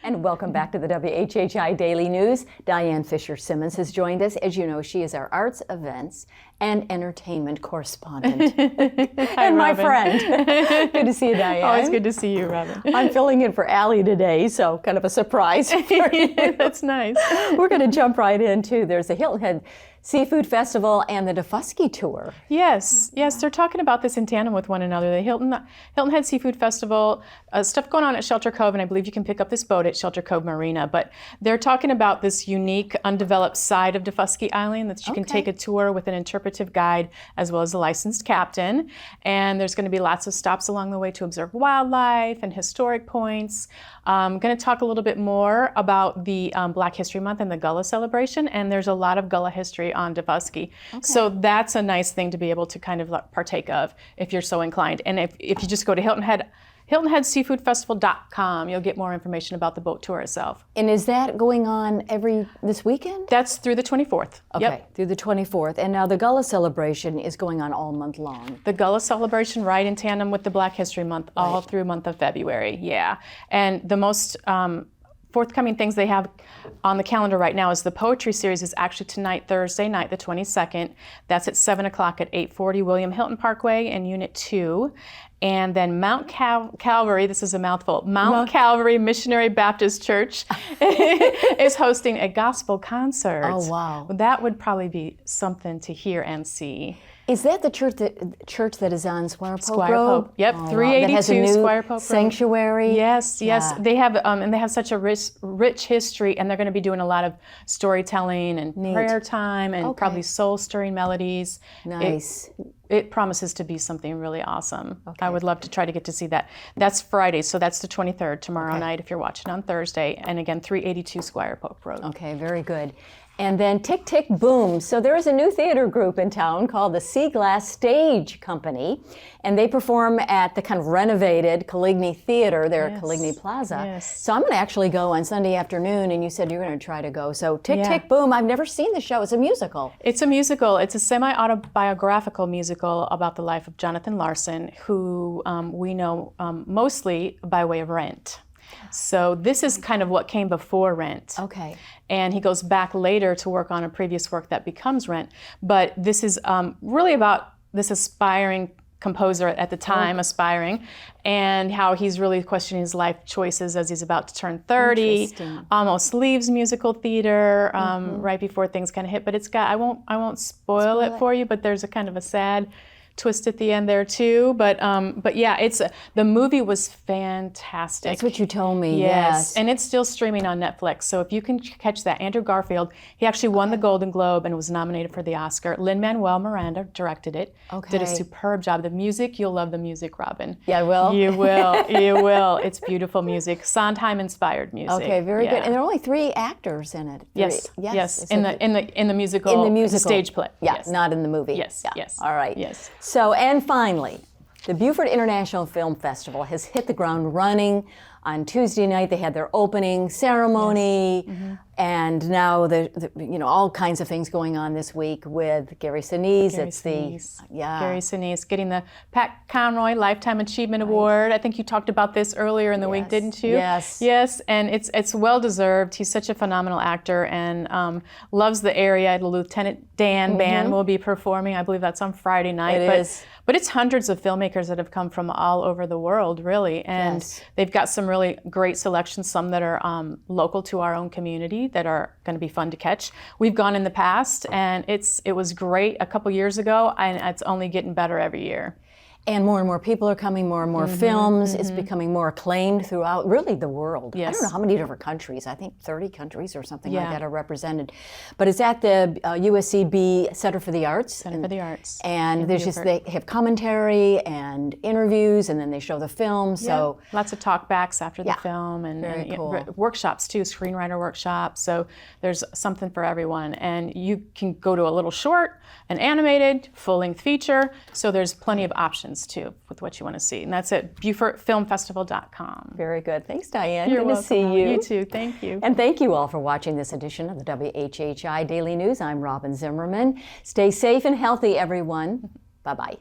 And welcome back to the WHHI Daily News. Diane Fisher-Simmons has joined us. As you know, she is our arts, events, and entertainment correspondent. Hi, and my Robyn. friend. Good to see you, Diane. Always good to see you, Robyn. I'm filling in for Allie today, so kind of a surprise for you. That's nice. We're going to jump right into, there's the Hilton Head Seafood Festival and the Daufuskie Tour. Yes, they're talking about this in tandem with one another. The Hilton Head Seafood Festival, stuff going on at Shelter Cove, and I believe you can pick up this boat at Shelter Cove Marina, but they're talking about this unique, undeveloped side of Daufuskie Island that you can take a tour with an interpretive guide as well as a licensed captain, and there's going to be lots of stops along the way to observe wildlife and historic points. I'm going to talk a little bit more about the Black History Month and the Gullah celebration, and there's a lot of Gullah history on Daufuskie. So that's a nice thing to be able to kind of partake of if you're so inclined. And if you just go to HiltonHeadSeafoodFestival.com, you'll get more information about the boat tour itself. And is that going on this weekend? That's through the 24th. Okay, through the 24th. And now the Gullah celebration is going on all month long. The Gullah celebration right in tandem with the Black History Month all through month of February, And the most forthcoming things they have on the calendar right now is the poetry series is actually tonight, Thursday night, the 22nd. That's at 7 o'clock at 840 William Hilton Parkway in Unit 2. And then Mount Calvary, this is a mouthful, Mount Calvary Missionary Baptist Church is hosting a gospel concert. Oh, wow. That would probably be something to hear and see. Is that the church that is on Squire Pope Squire Road? Pope, yep, Oh, 382 that has a new Squire Pope Road. Sanctuary. Yes. They have, and they have such a rich history, and they're going to be doing a lot of storytelling and prayer time, and probably soul-stirring melodies. Nice. It promises to be something really awesome. I would love to try to get to see that. That's Friday, so that's the 23rd, tomorrow night if you're watching on Thursday, and again, 382 Squire Pope Road. Okay, very good. And then Tick, Tick, Boom. So there is a new theater group in town called the Sea Glass Stage Company, and they perform at the kind of renovated Coligny Theater there at Coligny Plaza. So I'm going to actually go on Sunday afternoon, and you said you're going to try to go. So Tick, Tick, Boom. I've never seen the show. It's a musical. It's a musical. It's a semi-autobiographical musical about the life of Jonathan Larson, who we know mostly by way of Rent. So this is kind of what came before Rent. Okay. And he goes back later to work on a previous work that becomes Rent. But this is really about this aspiring composer at the time, and how he's really questioning his life choices as he's about to turn 30. Almost leaves musical theater right before things kind of hit. But it's got I won't spoil it for you, but there's a kind of a sad twist at the end there too, but yeah, the movie was fantastic. That's what you told me. Yes, and it's still streaming on Netflix. So if you can catch that, Andrew Garfield, he actually won the Golden Globe and was nominated for the Oscar. Lin-Manuel Miranda directed it. Did a superb job. The music, you'll love the music, Robyn. Yeah, I will. You will. You will. It's beautiful music, Sondheim-inspired music. Okay, very good. And there are only 3 actors in it. Yes. In the musical. In the musical. The stage play. Yeah, not in the movie. Yes. All right. Yes. So, and finally, the Beaufort International Film Festival has hit the ground running. On Tuesday night, they had their opening ceremony, and now all kinds of things going on this week with Gary Sinise. Gary Sinise getting the Pat Conroy Lifetime Achievement Award. I think you talked about this earlier in the week, didn't you? Yes, and it's well deserved. He's such a phenomenal actor and loves the area. The Lieutenant Dan Band will be performing. I believe that's on Friday night. But it's hundreds of filmmakers that have come from all over the world, really, and they've got some really great selections, some that are local to our own community that are going to be fun to catch. We've gone in the past, and it was great a couple years ago, and it's only getting better every year. And more people are coming, more and more films. It's becoming more acclaimed throughout, really, the world. I don't know how many different countries. I think 30 countries or something like that are represented. But it's at the USCB Center for the Arts. And there's they have commentary and interviews, and then they show the film. So lots of talkbacks after the film, and workshops too, screenwriter workshops. So there's something for everyone. And you can go to a little short, an animated, full-length feature. So there's plenty of options too with what you want to see, and that's at BeaufortFilmFestival.com. Very good. Thanks, Diane. You're good welcome. to see you. You too. Thank you. And thank you all for watching this edition of the WHHI Daily News. I'm Robyn Zimmerman. Stay safe and healthy, everyone. Bye-bye.